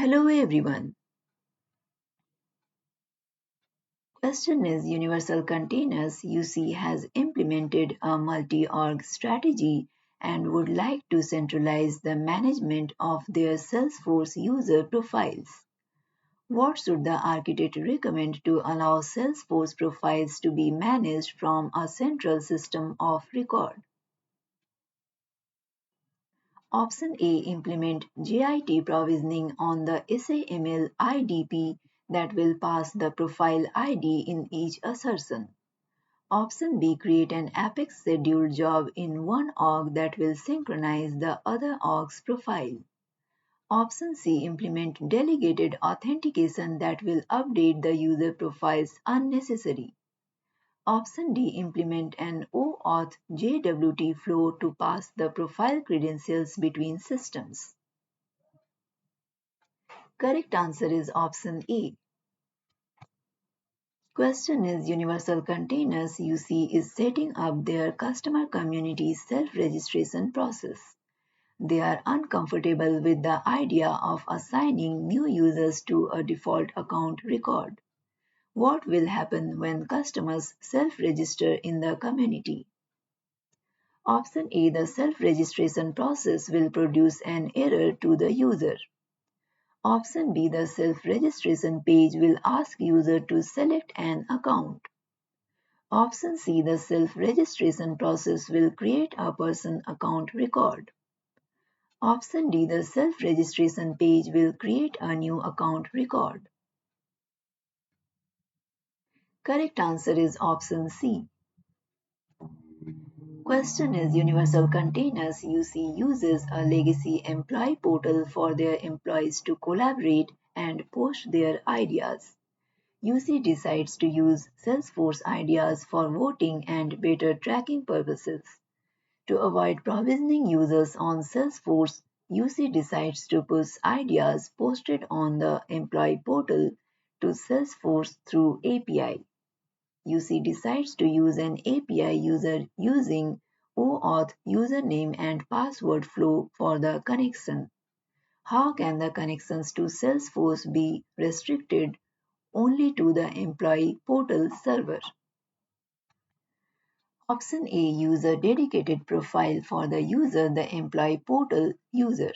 Hello everyone. Question is Universal Containers UC has implemented a multi-org strategy and would like to centralize the management of their Salesforce user profiles. What should the architect recommend to allow Salesforce profiles to be managed from a central system of record? Option A. Implement JIT provisioning on the SAML IDP that will pass the profile ID in each assertion. Option B. Create an Apex scheduled job in one org that will synchronize the other org's profile. Option C. Implement delegated authentication that will update the user profiles unnecessary. Option D. Implement an OAuth JWT flow to pass the profile credentials between systems. Correct answer is option A. Question is Universal Containers UC is setting up their customer community self-registration process. They are uncomfortable with the idea of assigning new users to a default account record. What will happen when customers self-register in the community? Option A. The self-registration process will produce an error to the user. Option B. The self-registration page will ask user to select an account. Option C. The self-registration process will create a person account record. Option D. The self-registration page will create a new account record. Correct answer is option C. Question is Universal Containers UC uses a legacy employee portal for their employees to collaborate and post their ideas. UC decides to use Salesforce ideas for voting and better tracking purposes. To avoid provisioning users on Salesforce, UC decides to push ideas posted on the employee portal to Salesforce through API. UC decides to use an API user using OAuth username and password flow for the connection. How can the connections to Salesforce be restricted only to the employee portal server? Option A. Use a dedicated profile for the user, the employee portal user.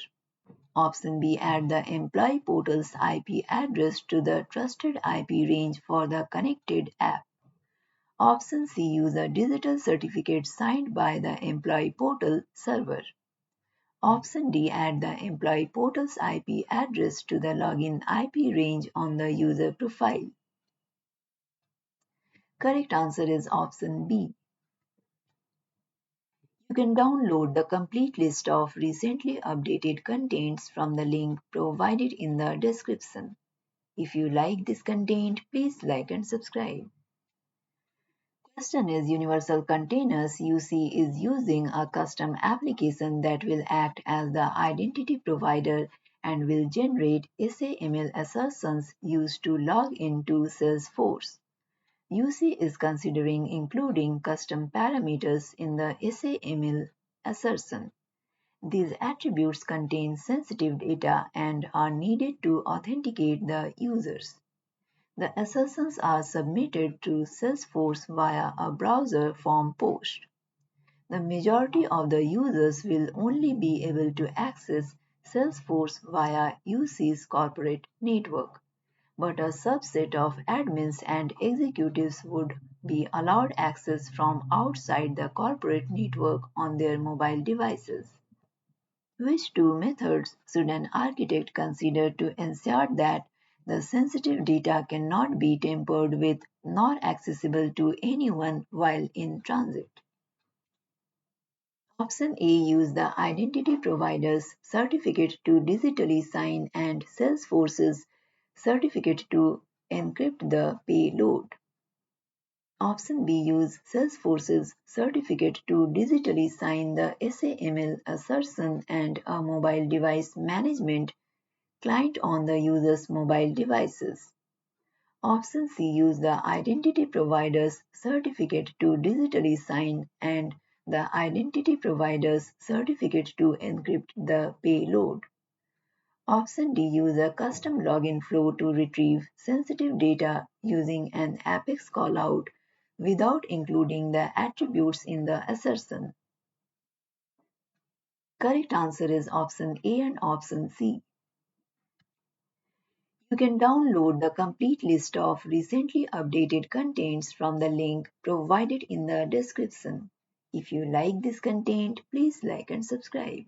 Option B. Add the employee portal's IP address to the trusted IP range for the connected app. Option C. Use a digital certificate signed by the employee portal server. Option D. Add the employee portal's IP address to the login IP range on the user profile. Correct answer is option B. You can download the complete list of recently updated contents from the link provided in the description. If you like this content, please like and subscribe. Question is Universal Containers UC is using a custom application that will act as the identity provider and will generate SAML assertions used to log into Salesforce. UC is considering including custom parameters in the SAML assertion. These attributes contain sensitive data and are needed to authenticate the users. The assertions are submitted to Salesforce via a browser form post. The majority of the users will only be able to access Salesforce via UC's corporate network, but a subset of admins and executives would be allowed access from outside the corporate network on their mobile devices. Which two methods should an architect consider to ensure that the sensitive data cannot be tampered with nor accessible to anyone while in transit? Option A. Use the identity provider's certificate to digitally sign and Salesforce's certificate to encrypt the payload. Option B. Use Salesforce's certificate to digitally sign the SAML assertion and a mobile device management client on the user's mobile devices. Option C. Use the identity provider's certificate to digitally sign and the identity provider's certificate to encrypt the payload. Option D. Use a custom login flow to retrieve sensitive data using an Apex callout without including the attributes in the assertion. Correct answer is option A and option C. You can download the complete list of recently updated contents from the link provided in the description. If you like this content, please like and subscribe.